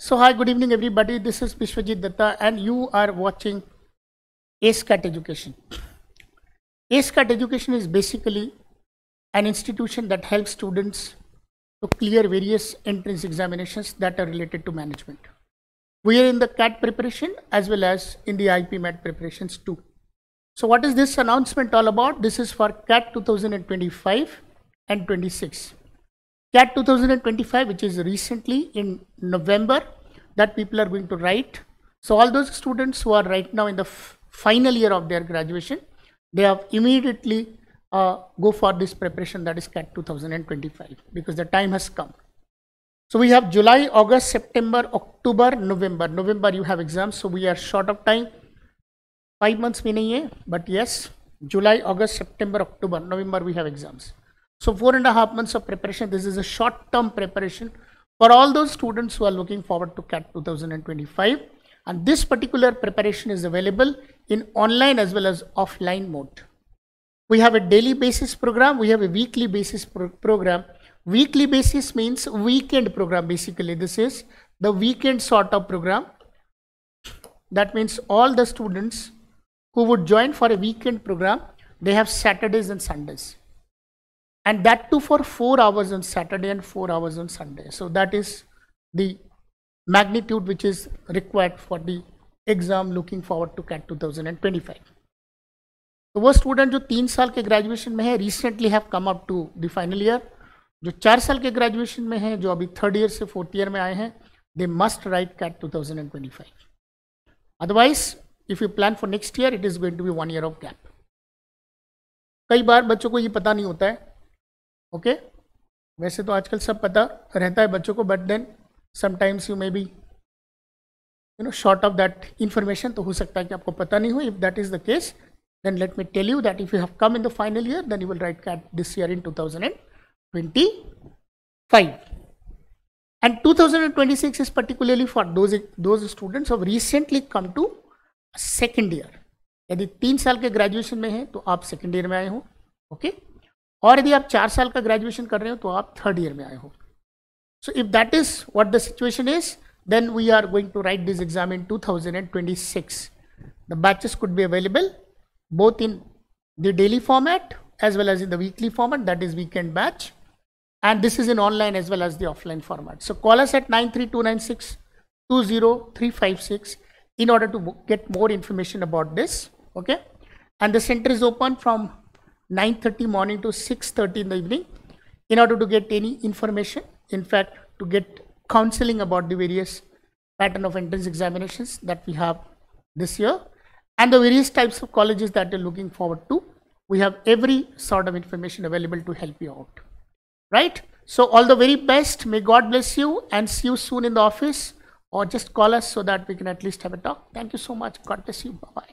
So hi, good evening everybody. This is Vishwajit Datta and you are watching ACECAT Education. ACECAT Education is basically an institution that helps students to clear various entrance examinations that are related to management. We are in the CAT preparation as well as in the IP-MAT preparations too. So what is this announcement all about? This is for CAT 2025 and 26. CAT 2025, which is recently in November, that people are going to write. So all those students who are right now in the final year of their graduation, they have immediately go for this preparation, that is CAT 2025, because the time has come. So we have July, August, September, October, November. November you have exams, so we are short of time. 5 months में नहीं है, but yes, July, August, September, October, November we have exams. So 4.5 months of preparation. This is a short-term preparation for all those students who are looking forward to CAT 2025. And this particular preparation is available in online as well as offline mode. We have a daily basis program. We have a weekly basis program. Weekly basis means weekend program. Basically, this is the weekend sort of program. That means all the students who would join for a weekend program, they have Saturdays and Sundays. And that too for 4 hours on Saturday and 4 hours on Sunday. So that is the magnitude which is required for the exam looking forward to CAT 2025. तो वो student जो 3 साल के graduation में है, recently have come up to the final year. जो 4 साल के ग्रेजुएशन में है, जो अभी 3rd ईयर से 4th ईयर में आए हैं, they must write CAT 2025. Otherwise if you plan for next year, it is going to be 1 year of gap. कई बार बच्चों को ये पता नहीं होता है. ओके वैसे तो आजकल सब पता रहता है बच्चों को, but then sometimes you may be short of that information. तो हो सकता है कि आपको पता नहीं हो. If that is the case, then let me tell you that if you have come in the final year, then you will write CAT this year in 2025. And 2026 is particularly for those students who have recently come to second year. यदि 3 साल के graduation में हैं तो आप second year में आए हो. ओके और यदि आप 4 साल का ग्रेजुएशन कर रहे हो तो आप 3rd ईयर में आए हो. So if that is what the situation is, then we are going to write this exam in 2026. The batches could be available both in the daily format as well as in the weekly format, that is weekend batch, and this is in online as well as the offline format. So call us at 9329620356 in order to get more information about this. Okay, and the center is open from 9:30 morning to 6:30 in the evening. In order to get any information, in fact to get counseling about the various pattern of entrance examinations that we have this year and the various types of colleges that you're looking forward to, we have every sort of information available to help you out. Right? So all the very best. May God bless you and see you soon in the office, or just call us so that we can at least have a talk. Thank you so much. God bless you. Bye-bye.